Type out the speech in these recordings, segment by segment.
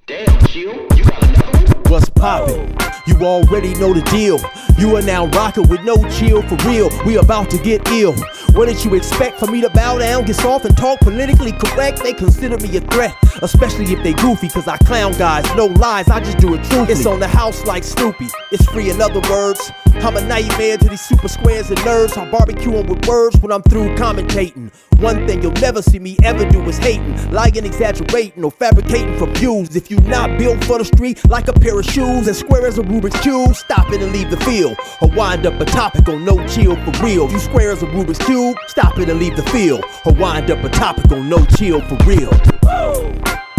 Damn, chill, you got another one? What's poppin'? You already know the deal. You are now rockin' with no chill for real. We about to get ill. What did you expect for me to bow down, get soft and talk politically correct? They consider me a threat, especially if they goofy, cause I clown guys, no lies, I just do it truthfully. It's on the house like Snoopy, it's free in other words. I'm a nightmare to these super squares and nerds. I barbecue 'em with words when I'm through commentating. One thing you'll never see me ever do is hating, lying, exaggerating, or fabricating for views. If you not built for the street like a pair of shoes, as square as a Rubik's Cube, stop it and leave the field, or wind up a topic on no chill for real. You square as a Rubik's Cube, stop it and leave the field, or wind up a topic on no chill for real.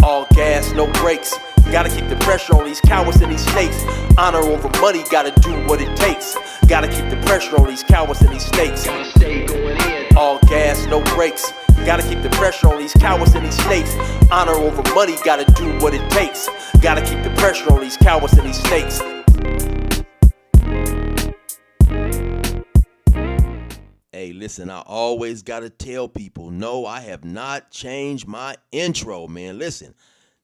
All gas, no brakes. Gotta keep the pressure on these cowards and these snakes. Honor over money, gotta do what it takes. Gotta keep the pressure on these cowards and these snakes. Gotta stay going in. All gas, no brakes. Gotta keep the pressure on these cowards and these snakes. Honor over money, gotta do what it takes. Gotta keep the pressure on these cowards and these snakes. Hey, listen, I always gotta tell people, no, I have not changed my intro, man. Listen,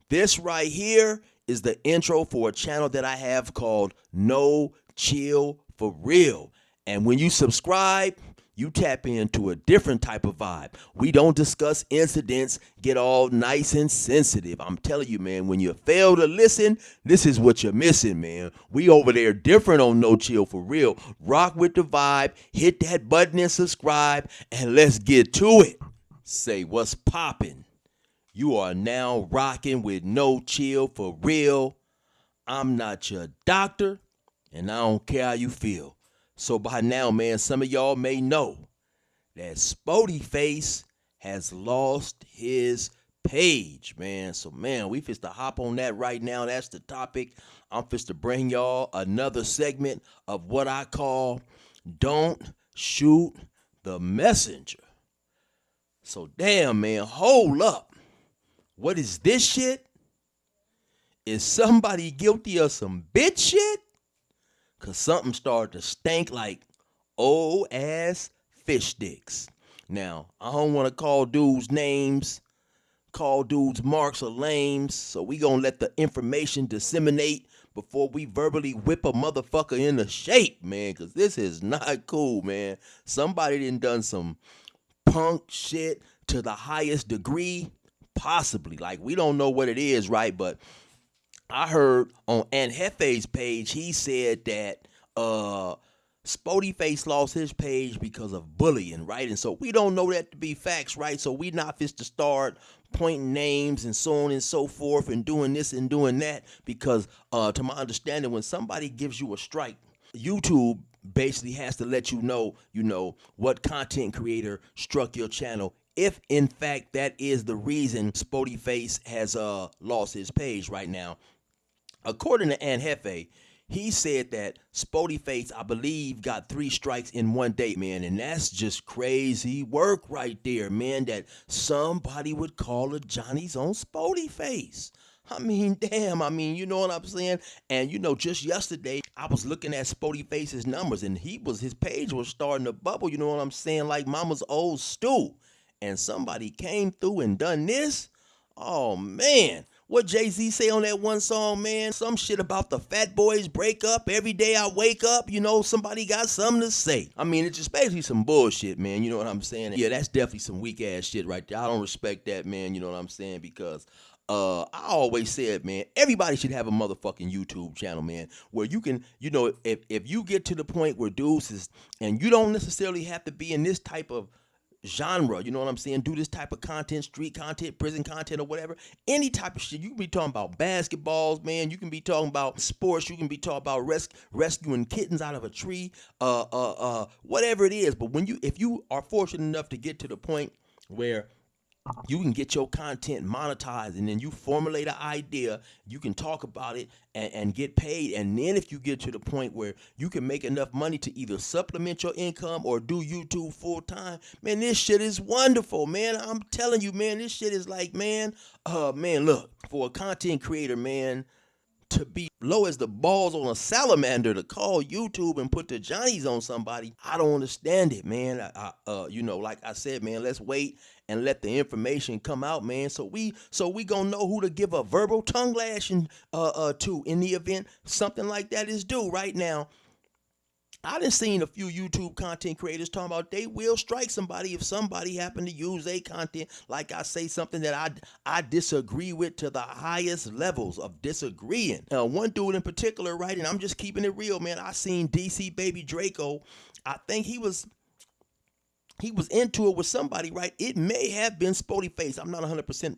this right here is the intro for a channel that I have called No Chill for Real. And when you subscribe, you tap into a different type of vibe. We don't discuss incidents, get all nice and sensitive. I'm telling you, man, when you fail to listen, this is what you're missing, man. We over there different on No Chill for Real. Rock with the vibe, hit that button and subscribe, and let's get to it. Say what's poppin'. You are now rocking with No Chill for Real. I'm not your doctor, and I don't care how you feel. So by now, man, some of y'all may know that Spoety has lost his page, man. So, man, we finna hop on that right now. That's the topic. I'm finna bring y'all another segment of what I call Don't Shoot the Messenger. So, damn, man, hold up. What is this shit? Is somebody guilty of some bitch shit? Cause something started to stink like old ass fish sticks. Now, I don't want to call dudes names, call dudes marks or lames, so we gonna let the information disseminate before we verbally whip a motherfucker into shape, man, cause this is not cool, man. Somebody done some punk shit to the highest degree, possibly. Like, we don't know what it is, right? But I heard on Jefe's page, he said that Spoety lost his page because of bullying, right? And so we don't know that to be facts, right? So we not fit to start pointing names and so on and so forth and doing this and doing that because to my understanding, when somebody gives you a strike, YouTube basically has to let you know, what content creator struck your channel, if in fact that is the reason Spoety has lost his page right now. According to Jefe, he said that Spoety I believe, got 3 strikes in one day, man. And that's just crazy work right there, man, that somebody would call a Johnny's on Spoety. I mean, damn, you know what I'm saying? And, just yesterday, I was looking at Spoety numbers, and his page was starting to bubble, you know what I'm saying, like mama's old stew. And somebody came through and done this? Oh, man. What Jay-Z say on that one song, man? Some shit about the fat boys break up. Every day I wake up, somebody got something to say. It's just basically some bullshit, man. You know what I'm saying? Yeah, that's definitely some weak ass shit right there. I don't respect that, man. You know what I'm saying? Because I always said, man, everybody should have a motherfucking YouTube channel, man, where you can, if you get to the point where dudes is, and you don't necessarily have to be in this type of genre, you know what I'm saying, do this type of content, street content, prison content, or whatever, any type of shit. You can be talking about basketballs, man, you can be talking about sports, you can be talking about rescuing kittens out of a tree, whatever it is. But if you are fortunate enough to get to the point where you can get your content monetized, and then you formulate an idea, you can talk about it and get paid. And then if you get to the point where you can make enough money to either supplement your income or do YouTube full time, man, this shit is wonderful, man. I'm telling you, man, this shit is like, man, look, for a content creator, man, to be low as the balls on a salamander to call YouTube and put the Johnnies on somebody, I don't understand it, man. Like I said, man, let's wait and let the information come out, man. So we gonna know who to give a verbal tongue lashing to in the event something like that is due. Right now, I done seen a few YouTube content creators talking about they will strike somebody if somebody happen to use their content. Like I say something that I disagree with to the highest levels of disagreeing. One dude in particular, right, and I'm just keeping it real, man. I seen DC Baby Draco. I think he was into it with somebody, right? It may have been Spoety Face. I'm not 100%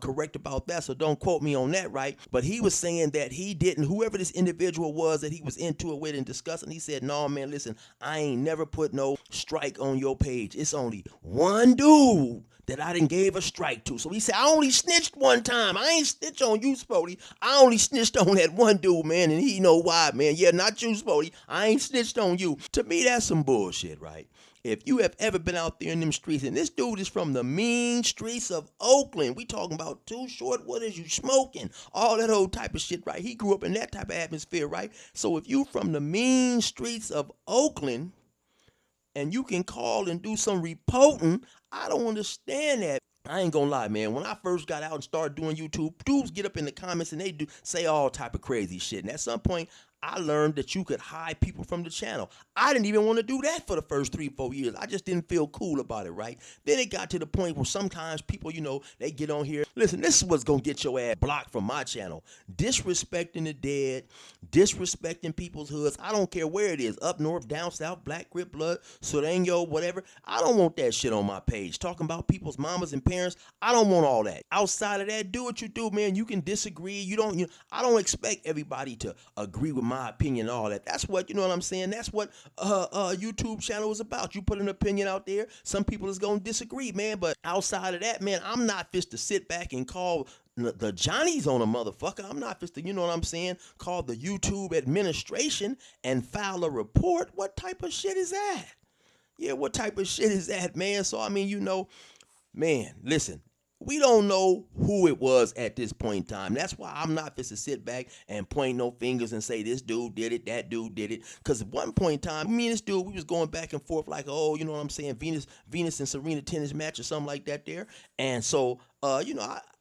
correct about that, so don't quote me on that, right? But he was saying that he didn't, whoever this individual was that he was into it with and discussing, he said, no, man, listen, I ain't never put no strike on your page. It's only one dude that I done gave a strike to. So he said, I only snitched one time. I ain't snitched on you, Spoety. I only snitched on that one dude, man, and he know why, man. Yeah, not you, Spoety. I ain't snitched on you. To me, that's some bullshit, right? If you have ever been out there in them streets, and this dude is from the mean streets of Oakland, we talking about Too Short, what is you smoking? All that old type of shit, right? He grew up in that type of atmosphere, right? So if you from the mean streets of Oakland, and you can call and do some reporting, I don't understand that. I ain't gonna lie, man. When I first got out and started doing YouTube, dudes get up in the comments and they do say all type of crazy shit. And at some point, I learned that you could hide people from the channel. I didn't even want to do that for the first 3-4 years. I just didn't feel cool about it, right? Then it got to the point where sometimes people, they get on here. Listen, this is what's going to get your ass blocked from my channel. Disrespecting the dead, disrespecting people's hoods. I don't care where it is. Up north, down south, Black, Crip, Blood, Sureño, whatever. I don't want that shit on my page. Talking about people's mamas and parents. I don't want all that. Outside of that, do what you do, man. You can disagree. I don't expect everybody to agree with my opinion and all that. That's what, you know what I'm saying? That's what YouTube channel is about. You put an opinion out there, some people is going to disagree, man. But outside of that, man, I'm not just to sit back and call the Johnnies on a motherfucker. I'm not just to, you know what I'm saying, call the YouTube administration and file a report. What type of shit is that? Yeah, what type of shit is that, man? So, I mean, man, listen. We don't know who it was at this point in time. That's why I'm not just to sit back and point no fingers and say this dude did it, that dude did it. Because at one point in time, me and this dude, we was going back and forth like, oh, you know what I'm saying, Venus and Serena tennis match or something like that there. And so,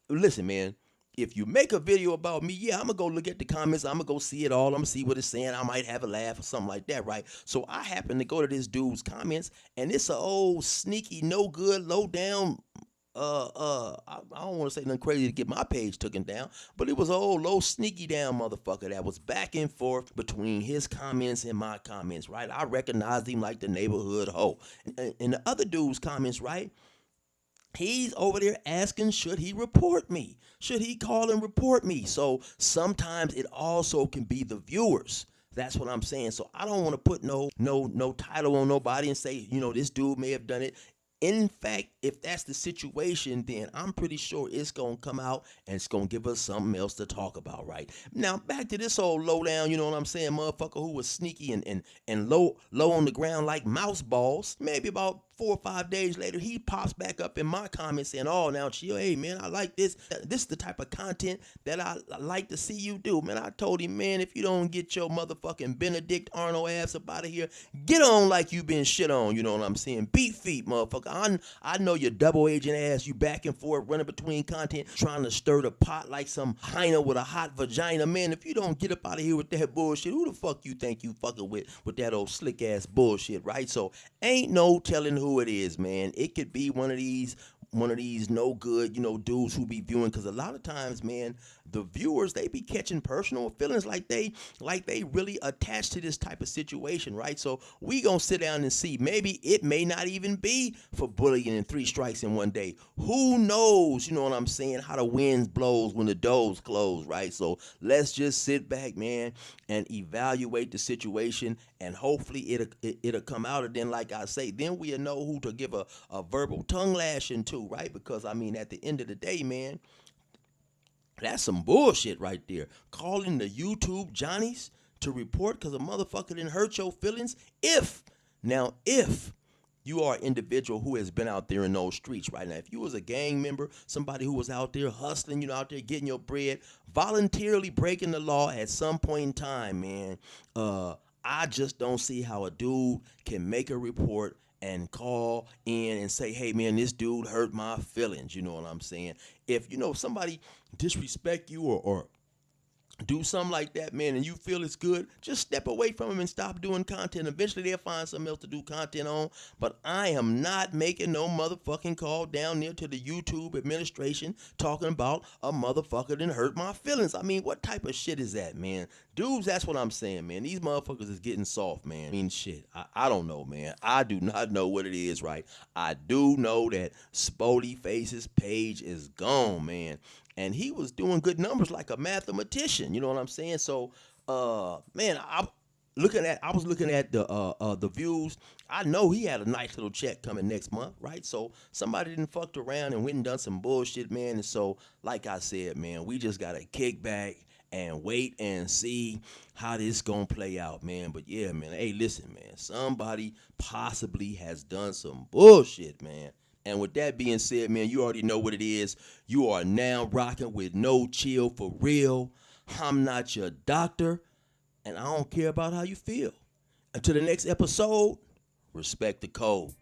listen, man, if you make a video about me, yeah, I'm going to go look at the comments. I'm going to go see it all. I'm going to see what it's saying. I might have a laugh or something like that, right? So I happen to go to this dude's comments, and it's a old sneaky, no good, low down, I don't want to say nothing crazy to get my page taken down, but it was an old low sneaky down motherfucker that was back and forth between his comments and my comments, right? I recognized him like the neighborhood hoe. And the other dude's comments, right? He's over there asking, should he report me? Should he call and report me? So sometimes it also can be the viewers. That's what I'm saying. So I don't want to put no title on nobody and say, this dude may have done it. In fact, if that's the situation, then I'm pretty sure it's going to come out and it's going to give us something else to talk about, right? Now, back to this old lowdown, you know what I'm saying, motherfucker who was sneaky and low on the ground like mouse balls. Maybe about 4 or 5 days later, he pops back up in my comments saying, oh, now, chill, hey, man, I like this. This is the type of content that I like to see you do. Man, I told him, man, if you don't get your motherfucking Benedict Arnold ass up out of here, get on like you been shit on, you know what I'm saying? Beat feet, motherfucker. I know your double agent ass, you back and forth, running between content, trying to stir the pot like some hyena with a hot vagina. Man, if you don't get up out of here with that bullshit, who the fuck you think you fucking with that old slick ass bullshit, right? So ain't no telling who it is, man. It could be one of these no good, dudes who be viewing, because a lot of times, man, the viewers, they be catching personal feelings like they really attached to this type of situation, right? So we gonna sit down and see. Maybe it may not even be for bullying and 3 strikes in one day. Who knows, you know what I'm saying, how the wind blows when the doors close, right? So let's just sit back, man, and evaluate the situation, and hopefully it'll come out. And then, like I say, then we'll know who to give a verbal tongue lashing to, right? Because, I mean, at the end of the day, man, that's some bullshit right there. Calling the YouTube Johnnies to report because a motherfucker didn't hurt your feelings. If You are an individual who has been out there in those streets right now. If you was a gang member, somebody who was out there hustling, out there getting your bread, voluntarily breaking the law at some point in time, man, I just don't see how a dude can make a report and call in and say, hey man, this dude hurt my feelings. You know what I'm saying? If somebody disrespect you or do something like that, man, and you feel it's good, just step away from them and stop doing content. Eventually, they'll find something else to do content on. But I am not making no motherfucking call down there to the YouTube administration talking about a motherfucker that hurt my feelings. I mean, what type of shit is that, man? Dudes, that's what I'm saying, man. These motherfuckers is getting soft, man. I mean, shit, I don't know, man. I do not know what it is, right? I do know that Spoety Face's page is gone, man, and he was doing good numbers like a mathematician. You know what I'm saying? So, man, I was looking at the views. I know he had a nice little check coming next month, right? So somebody didn't fucked around and went and done some bullshit, man. And so, like I said, man, we just gotta kick back and wait and see how this gonna play out, man. But yeah, man, hey, listen, man, somebody possibly has done some bullshit, man. And with that being said, man, you already know what it is. You are now rocking with No Chill for Real. I'm not your doctor, and I don't care about how you feel. Until the next episode, respect the code.